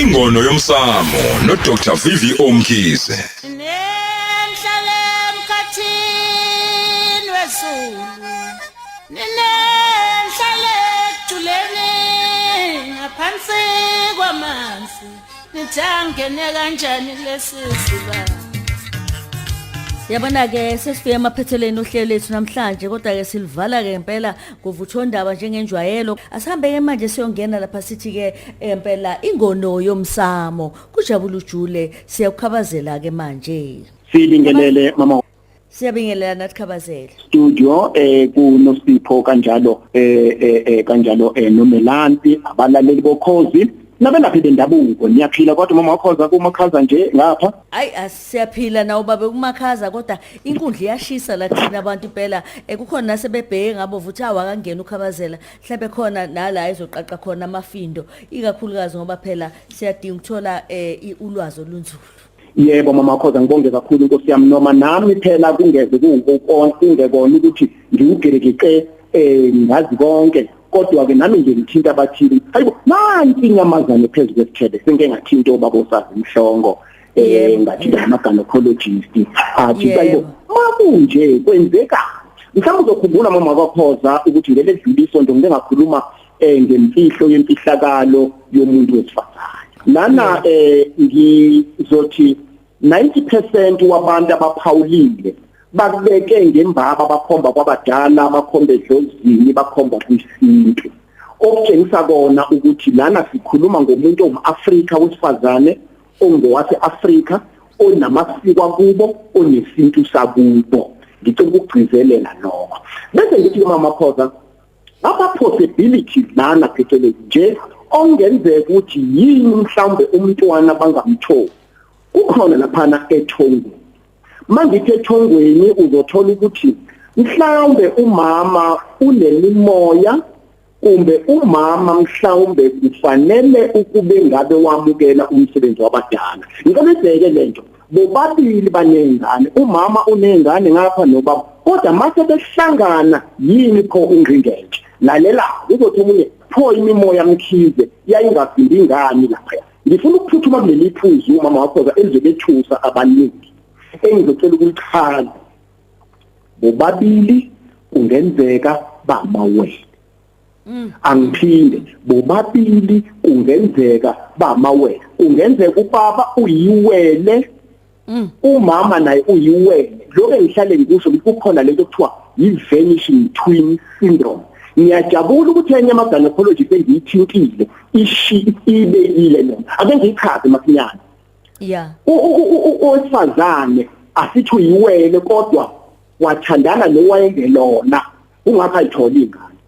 Ingono yomsamo noDr Vivi Omkhize. Nenhlale emkhathini wezulu. Nenhlale ejuleni ngaphansi kwamanzi. Nithangene kanjani lesisiba? Yabona ke sesifike emaphetheleni uhlelo lethu namhlanje kodwa ke silivala ke impela kuvuthondaba njengenjwayelo. Asihambe ke manje siyongena lapha sithi ke impela ingono yomsamo. Kujabula ujule siyakukhabazela ke manje. Sibingelele mama. Siyabingelela nathi khabazela. Studio kunosipho kanjalo kanjalo noMelanti abalaleli bokhozi nabelaphi bendabuko niyaphila kodwa mama wakhoza kumakhaza nje lapha. Ayi asiyaphila nawo babe kumakhaza kodwa inkundla iyashisa la thina abantu impela kukhona nasebebheke ngabo vuthi awakangena ukhabazela mhlawumbe khona nala izoqaqa khona amafindo ikakhulukazi ngoba phela siyadinga ukuthola ulwazi olunzulu. Yebo mama wakhoza ngibonge kakhulu Nkosi yami noma nami phela kungeze kungekona ukuthi ngiwugerekeke ngazi konke kodwa ke nami nje ngithinta abathili hayibo nansi inyamazane phezulu kwesithebe senge ngathinta obaba osazi imhlongo ngathinta ama-gynecologist athi hayibo makunje kwenzeka mhlawumbe uzokhumbula mama wakhoza ukuthi ngeke dluliso nje ngingakhuluma ngemfihlo yemfihlakalo yomuntu wesifazane lana ngizothi 90% wabantu abaphawulile bakubeke ngembaba bakhomba kwabadala bakhomba edlozini bakhomba kwisintu okutshengisa kona ukuthi lana sikhuluma ngomuntu ongumAfrika wesifazane ongowase-Afrika onamasiko akubo onesintu sakubo ngicela ukugcizelela lokho bese ngithi mama Khoza apa possibilities lana phecelezi nje ongenzeka ukuthi yini mhlawumbe umntwana bangamtholi kukhona laphana ethongweni mangithi ethongweni uzothola ukuthi mhlawumbe umama unemimoya kumbe umama mhlawumbe kufanele ukube ngabe wamukela umsebenzi wabadala ngibezeke lento bobabili banengane umama unengane ngapha nobaba kodwa mase behlangana yini pho ingringenge lalela uzothi umunye pho imimoya mkhize yayingafindi ingane lapha ngifuna ukuphuthuma kuleli iphuzu mama wakho elizobethusa abaningi engizocela ukulichaza bobabili kungenzeka bamawele angiphinde bobabili kungenzeka bamawele kungenzeka ubaba uyiwele umama naye uyiwele lokho engihlale ngikusho ukuthi kukhona lento ekuthiwa yi-vanishing twin syndrome ngiyajabula ukuthi enye ama-gynecologist engiyithintile ibekile lona ake ngiyichaze masinyane yeah owesifazane asithi uyiwele kodwa wathandana nowayengelona ungapha ayitholi ingane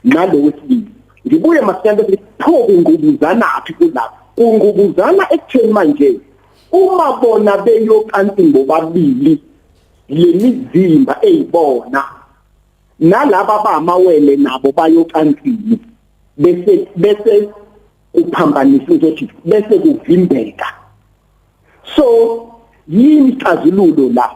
nalo wesibili ngibuye masinyane ukuthi pho ungubuzanaphi kulapho ungubuzana ekutheni manje uma bona beyokansi bobabili lemizimba eyibona nalaba bamawele nabo bayokansini bese uphambanisa ukuthi bese kuvimbeka so yini isixazululo la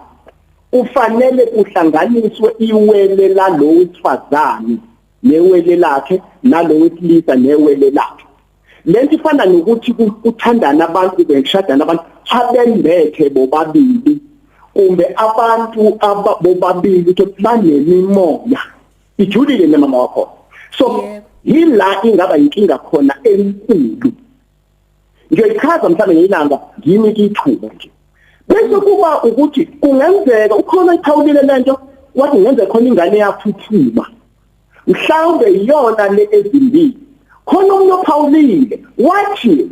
ufanele kuhlanganiswe iwele la lo wesifazane newele lakhe nalo wesilisa newele lakhe lento ifana nokuthi kuthandana abantu beshadana abantu abembethe bobabili kumbe abantu abobabili ukuthi banemimoya ijulile nemama wakho so yila ingaba inkinga khona enkulu ngiyichaza mhlawumbe ngilanga ngimi kithuba nje bese kuba ukuthi kungenzeka ukhona iphawulile lento wathi ngenze khona ingane yaphuthuma mhlawumbe iyona le ezimbili khona umuntu ophawulile wathi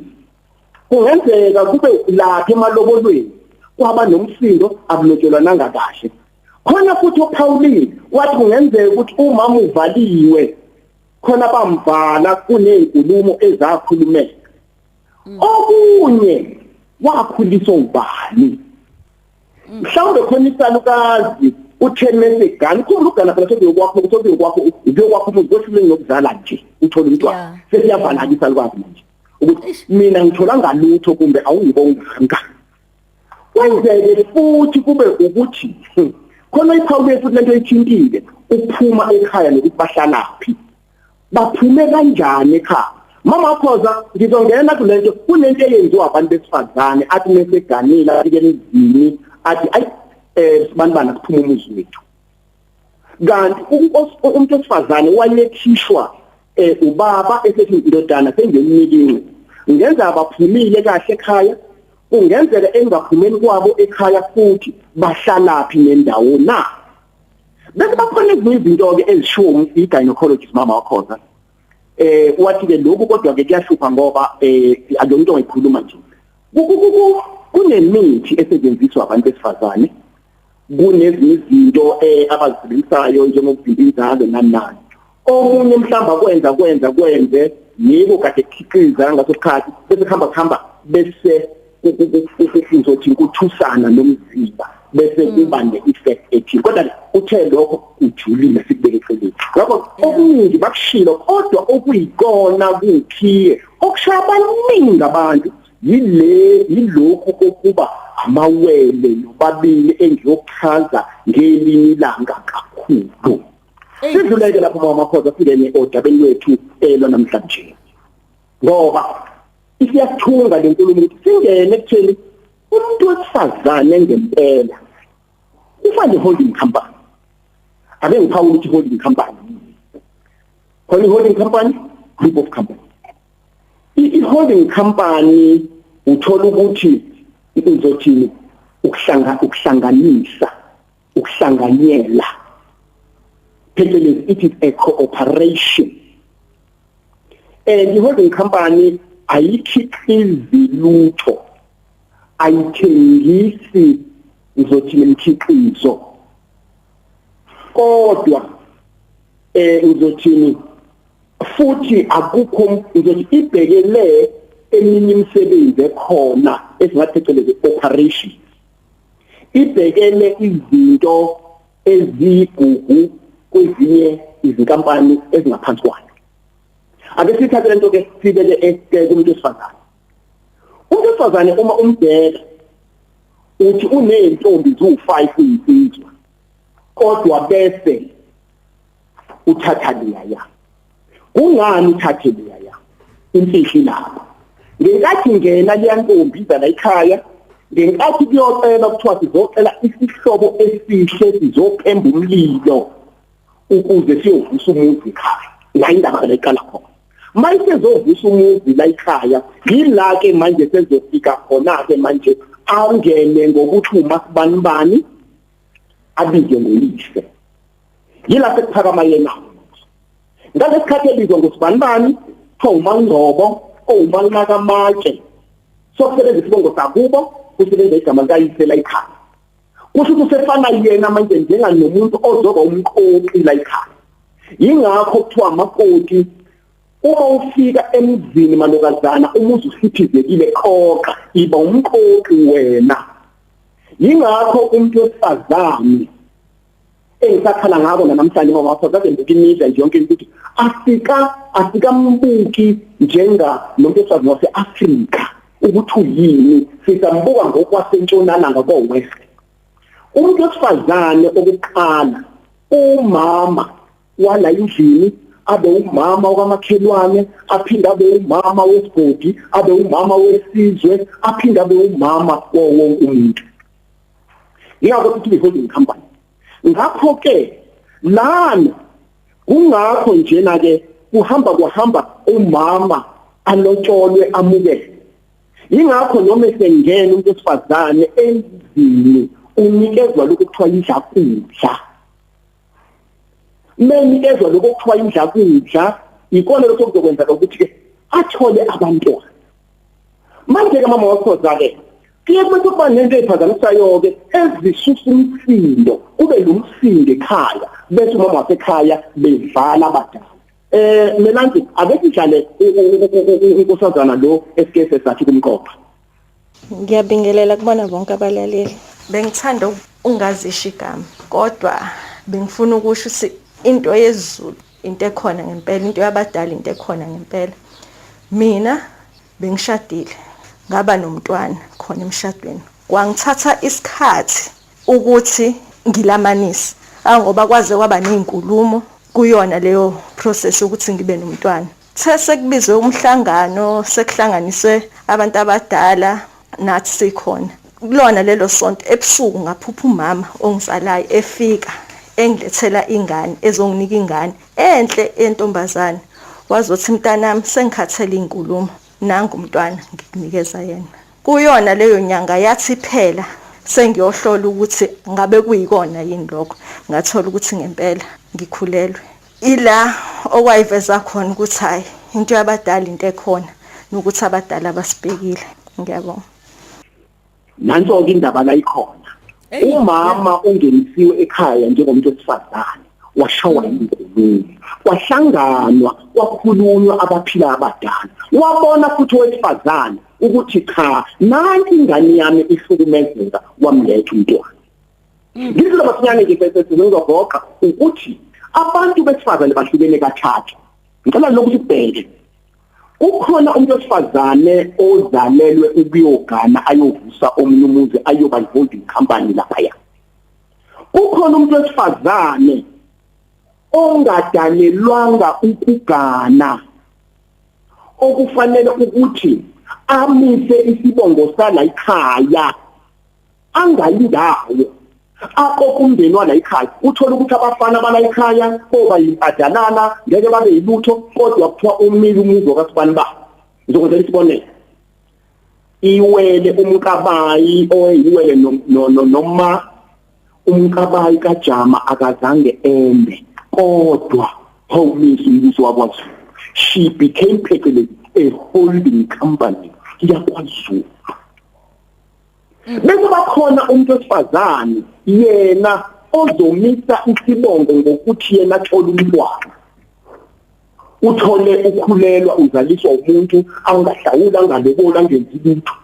kungenzeka kube lapha emalobolweni kwaba nomsindo akulotshelwa nangakahle khona futhi ophawulile wathi kungenzeka ukuthi umama uvaliwe khona bamvala kunezinkulumo ezakhulumeka okunye wakhuliswa ubani mhlawumbe khona isalukazi uthemese gani kumlugana phela sokuyokwakho uzohlule ngokuzala nje uthola umntwana sesiyavala isalukazi manje ukuthi mina ngithola ngalutho kumbe awungibonganga kwenzeke futhi kube ukuthi khona iphawule futhi lento ethintile uphuma ekhaya nokuthi bahlalaphi baphume kanjani ekhaya Mama Khoza ngizongena kulento kunento eyenziwa abantu besifazane athi meseganile athi emzini athi sibanibana kuphuma umuzi wethu kanti umuntu wesifazane wayethishwa ubaba esethi indodana sengemnikini ngenza abaphumile kahle ekhaya kungenzeka engaphumeli kwabo ekhaya futhi bahlalaphi nendawo na bese bakhona ezinye izinto ke ezishiwo i-gynecologist mama wakhoza wathi ke lokhu kodwa ke kuyahlupha ngoba akuyonto ngikhuluma nje kunemithi esetshenziswa abantu besifazane kunezinye izinto abazisebenzisayo njengokuvimba inzalo nanani omunye mhlamba kwenze yebo kade kukhiqiza ngasosikhathi bese khamba bese uzothi ukuthusana nomzimba bese kuba ne-effect ethile kodwa uthe lokho ujulile sikubeke eceleni ngakho okuningi bakushilo kodwa okuyikona kukhiye okushaya abaningi abantu yilokhu kokuba amawele nobabili engiyochaza ngelini langa kakhulu sidluleke lapho mama Khoza singene odabeni lwethu namhlanje ngoba isiyathunga lenkulumo ukuthi singene ekutheni umuntu wesifazane ngempela ufane holding company ake ngiphawula ukuthi holding company holding company group of company i-holding company uthola ukuthi izothini ukuhlanganisa ukuhlanganyela phecelezi it is a cooperation and the holding company ayikhiqizi lutho ayithengisi ngizothi imikhiqizo kodwa ngizothini futhi akukho ngizothi ibhekele eminye imisebenzi ekhona esingathekeleze operation ibhekele izinto ezigugu kwezinye izinkampani ezingaphansi kwayo ake sithathe lento ke sibeke kumuntu wesifazane umuntu wesifazane uma umbheka uthi uneentombi zu5 kuyinsizwa kodwa bese uthatha leya kungani uthathe leya imfihli lapho ngenkathi ngena liyantombi la ekhaya ngenkathi kuyocela kuthiwa sizocela isihlobo esihle sizophemba umlilo ukuze siyovusa umuzi ekhaya la indaba leqala khona manje sizovusa umuzi la ekhaya yila ke manje sezofika khona ke manje angene ngokuthi umasibani abike ngoyise yila sekuphakama yena ngalesikhathi ebizwa ngosibani thomangcobo omanaka amatshe sokusebenza isibongo sakubo kusebenza igama likayise la ekhaya kusho ukuthi usefana yena manje njenganomuntu ozoba umqoqi la ekhaya yingakho kuthiwa amakoti uma ufika emzini malokazana umuzi usiphizekile qoqa iba umqoqi wena yingakho umuntu wesifazane engisakhala ngako namhlanje ngoba wafaza ngemizwa nje yonke ukuthi asikambuki njenga nomuntu wesifazane wase-Afrika ukuthi uyini sisambuka ngokwasentshonalanga ko-West umuntu wesifazane okuqala umama wala endlini abe umama wakamakhelwane aphinde abe umama wesigodi abe umama wesizwe aphinde abe umama wonke umuntu yingakho ukuthi holding company ngakho ke lana kungakho njena ke kuhamba umama alotsholwe amukele yingakho noma esengena umuntu wesifazane endlini unikezwa lokuthiwa idlakudla menikezwa lokuthiwa idlakudla ikona lokho kuzokwenza ukuthi ke athole abantwana manje ke mama wakhoza ke kuye kuba nento ephazamisayo ke ezisusa umsindo kube nomsindo ekhaya bese umama wasekhaya bevala abadala mina nje ake sidlale unkosazana lo esikese sathi kumqopha ngiyabingelela kubona bonke abalaleli bengithanda ungazisho igama kodwa bengifuna ukusho into yezulu into ekhona ngempela into yabadala into ekhona ngempela mina bengishadile ngaba nomntwana khona emshadweni kwangithatha isikhathi ukuthi ngilamanise ngoba kwaze kwaba nezinkulumo kuyona leyo process ukuthi ngibe nomntwana Sekubizwe umhlangano sekuhlanganiswe abantu abadala nathi sikhona. Kulona lelo sonto ebusuku ngaphupha umama ongizalayo efika engilethela ingane ezonginika ingane enhle entombazane. Wazothi mntanami sengikhathele inkulumo nangu umntwana ngikunikeza yena. Kuyona leyo nyanga yathi phela sengiyohlola ukuthi ngabe kuyikona yini lokho. Ngathola ukuthi ngempela ngikhulelwe. Ila okwayiveza khona ukuthi hayi into yabadala into ekhona nokuthi abadala basibhekile. Ngiyabonga. Nanso-ke indaba la ikhona. Umama ungenisiwe ekhaya njengomuntu wesifazane washawa inkulumo, kwahlanganwa, kwakhulunywa abaphila abadala. Wabona futhi owesifazane ukuthi cha, nanti ingane yami ihlukumezeka, wamletha umntwana. Ngizilo basinyane nje sesizogoqa ukuthi abantu besifazane bahlukene kathathu. Ngicela lokuthi ubheke. Ukhona umuntu wesifazane ozalelwe ukuyogana ayovusa omunye umuzi ayoba holding company lapha. Ukhona umuntu wesifazane ongadalelwanga ukugana okufanele ukuthi amise isibongo sala ekhaya angayindawo akokumndeni wala ekhaya. Uthola ukuthi abafana bala ekhaya koba yimpadanana ngeke babe yilutho kodwa kuthiwa umili umuzi wakasibani ba. Ngizokwenza isibonelo. Iwele umkabayi oyiwele noma umkabayi kaJama akazange ende kodwa hawumisi umbuso wakwaZulu. She became phecelezi a holding company yakwaZulu. Bese bakhona umuntu wesifazane yena ozomisa isibongo ngokuthi yena athola umntwana. Uthole ukhulelwa uzaliswa umuntu angahlawula angalobola ngenzi lutho.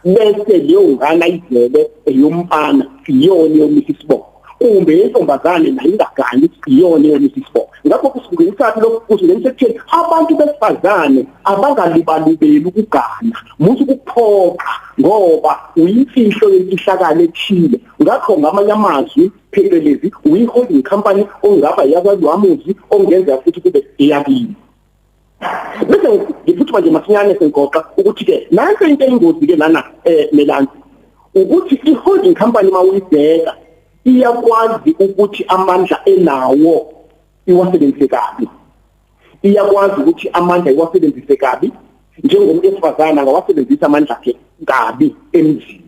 Bese leyo ngane ayizele eyomfana iyona yomisa isibongo. Kumbe intombazane nayo ingagani iyona yomisa isibongo. Ngakho kusingenisaphi lokho kusingenisa ekutheni abantu besifazane abangalibalubeli ukugana musu ukuphoqa ngoba uyimfihlo yenhlakalo ethile. Ngakho ngamanye amazwi phecelezi uyi-holding company ongaba yakwaZulu ongenza futhi kube iyabili. Bese ngifuthi manje masinyane sengoqa ukuthi ke nanso into engozi ke lana Melansi ukuthi i-holding company mawuyibheka iyakwazi ukuthi amandla enawo iwasebenzise kabi. Iyakwazi ukuthi amandla iwasebenzise kabi njengomuntu wesifazane ngawasebenzisa amandla akhe kabi emzini.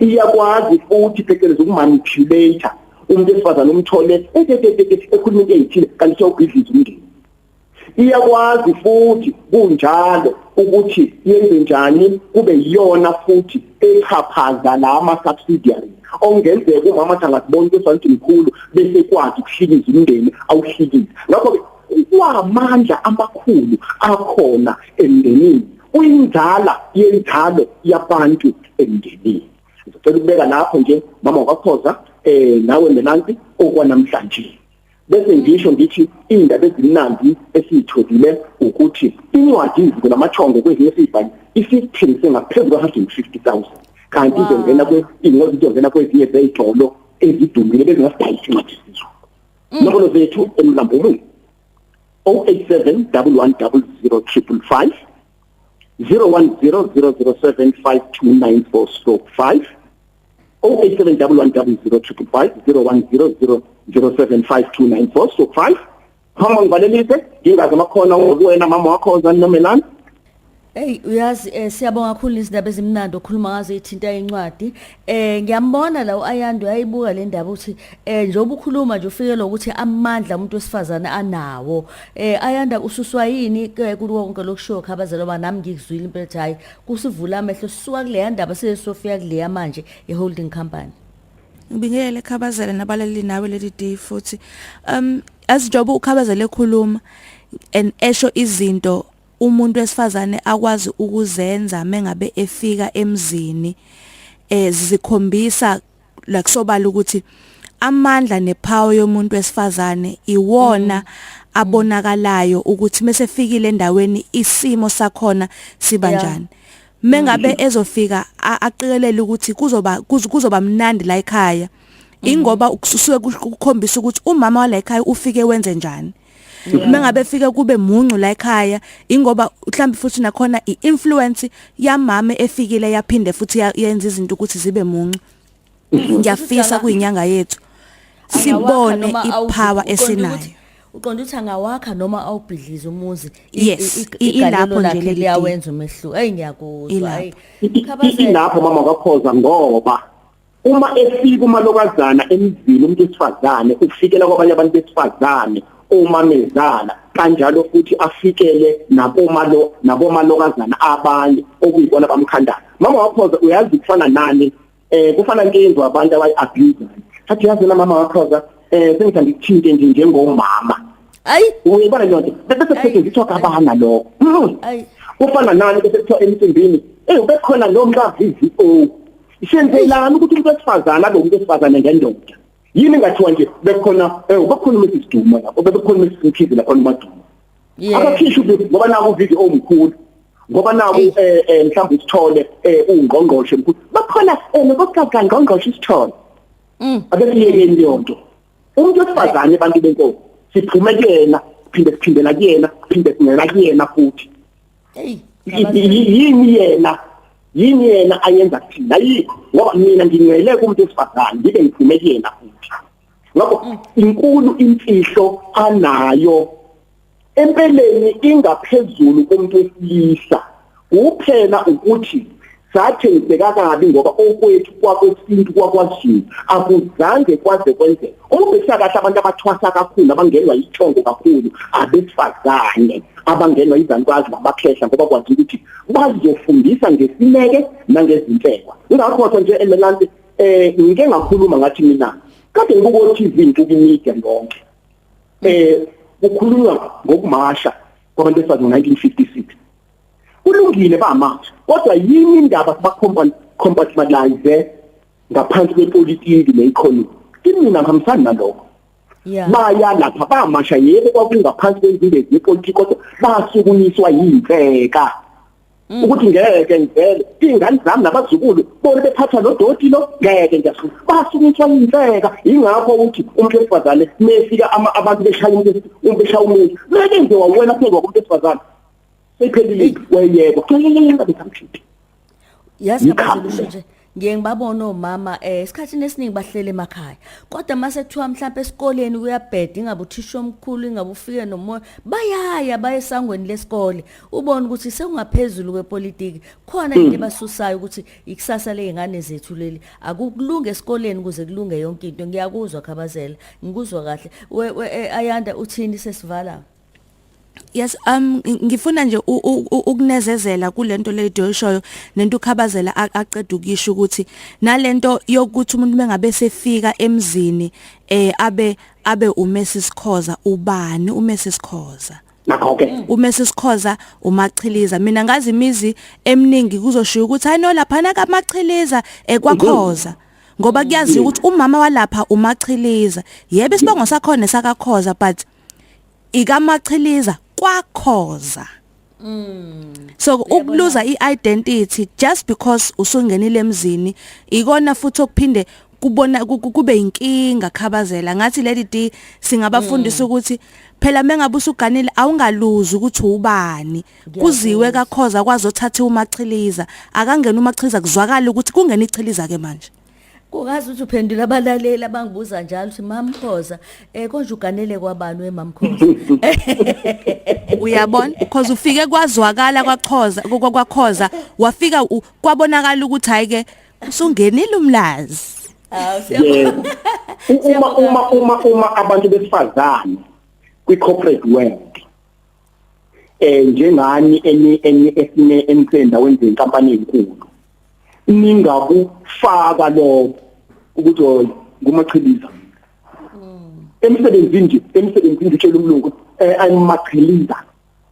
Iyakwazi futhi phecelezi ukumanipulate umuntu wesifazane umthole ekhuluma into ezithile kanti siyawugidliza umndeni. Iyakwazi futhi kunjalo ukuthi yenze njani kube yiyona futhi echaphaza la ama-subsidiary ongenzeka umama athi angasibona ukuthi santi mkhulu bese kwazi ukuhlikiza umndeni awuhlikiza. Ngakho-ke kwamandla amakhulu akhona emndenini, uyinzala yenzalo yabantu emndenini. Ngicela ukubeka lapho nje mama wakhoza nawe Melansi okwanamhlanje. Bese ngisho ngithi indaba ezimnandi esiyitholile ukuthi incwadi iziko namachongo kwezinye esibhali isithengise ngaphezulu kwa-150,000 kanti izongena ingqozi izongena kwezinye zeyitolo ezidumile bezingasidayisi incwadi sizwe. Nombolo zethu emlambulweni 087 1100 01000752945 087 1100 01000752945. Hamba ngivalelise ngingazi amakhona ukuwena mama wakho zanomelana. Hey uyazi siyabonga kakhulu izindaba ezimnandi okhuluma ngazo ithinta incwadi. Ngiyambona la uAyanda uyayibuka le ndaba uthi njengoba ukhuluma nje ufikele ukuthi amandla umuntu wesifazane anawo. Ayanda ususwa yini kulo konke lokushoka khabazelo ba nami ngikuzwile impela hayi kusivula amehlo sisuka kule ndaba sesofika kule manje eholding company. Ngibingelele khabazela nabalali nawe leli day futhi asijoba ukhabazela ekhuluma esho izinto umuntu wesifazane akwazi ukuzenza mengabe efika emzini zikhombisa la kusobala ukuthi amandla nepower yomuntu wesifazane iwona abonakalayo ukuthi mesefikile endaweni isimo sakhona sibanjani. Mengabe ezofika aqikelele ukuthi kuzoba mnandi la ekhaya ingoba kusuke ukukhombisa ukuthi umama wala ekhaya ufike wenze njani. Mengabe fika kube muncu la ekhaya ingoba mhlambe futhi nakhona iinfluence yamama efikile yaphinde futhi yenza izinto ukuthi zibe muncu. Ngiyafisa kuyinyanga yethu sibone ipower esinayo. Uqonda ukuthi angawakha noma awubhidliza umuzi ilapho nje liyawenza umehluko. Hey ngiyakuzwa. Hey ilapho mama kakhoza ngoba uma efika umalokazana emzini umuntu wesifazane ufikela kwabanye abantu besifazane omamezala kanjalo futhi afikele nabomalokazana abanye okuyibona bamkhandana. Mama wakhoza uyazi kufana nani kufana nkezwe abantu abayi-abuse. Hathi yazi na mama wakhoza sengithanda ukuthinte nje njengomama. Ayi uyibona lonto bese kusetshenziswa kabana lokho. Ayi Kufana nani bese kuthiwa emcimbini ubekhona lo mkaVVO. Isenzelana ukuthi umuntu wesifazana lo muntu wesifazane ngendoda. Yini ngathiwa nje bekhona ubekhona Mrs. Duma lapho bekhona Mrs. Mkhize lapho eMaduma. Abakhisha ngoba naku uVVO omkhulu. Ngoba naku mhlawumbe Sithole ungqongqoshe mkhulu. Bakhona nokuqhaqa ngqongqoshe Sithole. Ake siyekeni leyonto. Umuntu wesifazane abantu benkosi siphume kuyena siphindela kuyena siphinde singena kuyena futhi. hey yini yena ayenza thina yikho ngoba mina ngingcwele kumuntu wesifazane ngibe ngiphume kuyena futhi. Ngakho inkulu imfihlo anayo empeleni ingaphezulu komuntu wesilisa kuphela ukuthi sathe ngibeka kabi ngoba okwethu kwakwesintu kwakwaZulu akuzange kwaze kwenzeke. Ubesa kahle abantu abathwasa kakhulu abangenwa yithongo kakhulu abesifazane abangenwa izankazi nabakhehla ngoba kwazi ukuthi bazofundisa ngesineke nangezinhlekwa. Ngakho nje emelanti ngike ngakhuluma ngathi mina kade ngibuka TV into media yonke. Ukukhuluma ngokumasha kwabantu besifazane ngo-1956. Kulungile bamasha kodwa yini indaba compartmentalize ngaphansi kwepolitiki neeconomy. Mina ngihambisana nalokho. Baya lapha bamasha yebo kwakungaphansi kwezindebe zepolitiki kodwa basukunyiswa yimfeka. Ukuthi ngeke ngivele ingane zami nabazukulu bona bephatha lodoti lo ngeke ngiyasho basukunyiswa yimfeka. Ingakho ukuthi umuntu wesifazane mefika abantu beshaya umuntu meke nje wawena phezulu komuntu wesifazane sephelile weyebo ngamshiti. Yazi kaBazulu nje ngiye ngibabona omama esikhathini esiningi bahlele emakhaya kodwa mase kuthiwa mhlawumbe esikoleni kuyabheda ingabe uthisha omkhulu ingabe ufike nomoya baya esangweni lesikole ubone ukuthi sekungaphezulu kwepolitiki khona into ebasusayo ukuthi ikusasa lezingane zethu leli akukulunga esikoleni ukuze kulunge yonke into. Ngiyakuzwa Khabazela ngikuzwa kahle Ayanda uthini sesivala. Yes, ngifuna nje ukunezezela kulento le Joyishoyo nento uKhabazela aqeda ukisho ukuthi nalento yokuthi umuntu mengabe sefika emzini abe uMrs Khoza ubani uMrs Khoza nakho-ke uMrs Khoza umachiliza. Mina ngazi imizi eminingi kuzoshiya ukuthi hayi no lapha nakamachiliza kwaKhoza ngoba kuyazi ukuthi umama walapha umachiliza yebo isibongo sakhona sakaKhoza but ikamachiliza kwaKhoza. So ukuluza iidentity just because usungenile emzini ikona futhi okuphinde kubona kube inkinga Khabazela ngathi lady D singabafundisa ukuthi phela mengabe usuganile awungaluzi ukuthi ubani kuziwe kaKhoza kwazothatha umachiliza akangena umachiliza kuzwakala ukuthi kungena ichiliza ke manje. Kungazi ukuthi uphendula abalaleli abangibuza njalo ukuthi Mama Khoza konje uganele kwabani weMama Khoza. Uyabona because ufike kwazwakala kwaKhoza wafika kwabonakala ukuthi hayi ke usungenile umlazi. Uma abantu besifazane kwi-corporate world njengani esine ensendaweni zenkampani enkulu ningakufaka lo ukuthi ngumachiliza emsebenzini ngitshela umlungu ayimachiliza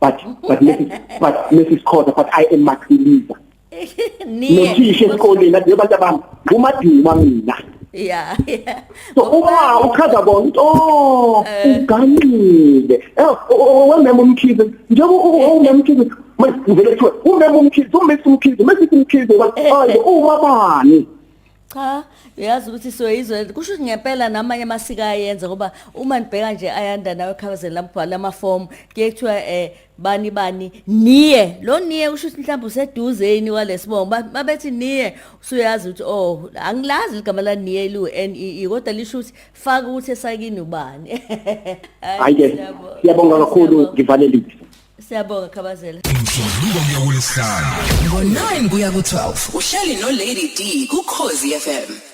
but Mrs. Khoza but I am machiliza nothisha esikoleni nathi abantu abami ngumaduma mina. Yeah. So uma uchaza bonke uganile wemema umkhize njengoba umemkhize manje kuthiwa umema umkhize umesi umkhize mase umkhize hayi ubabani Cha, uyazi ukuthi soyizwe kusho ukuthi ngempela namanye amasiko ayenza ngoba uma nibheka nje ayanda nawe ekhabazeni lambhala amaform kuye kuthiwa bani niye lo niye usho ukuthi mhlawumbe useduzeni walesibongo babethi niye usuyazi ukuthi oh angilazi igama la niye lu NEE kodwa lisho ukuthi faka ukuthi esakini ubani. Hayi ke siyabonga kakhulu ngivalelile. Siyabonga Khabazela. Umsombuluko kuya kuLesihlanu. Ngo-9 kuya ku-12 uhleli no Lady D kuKhozi FM.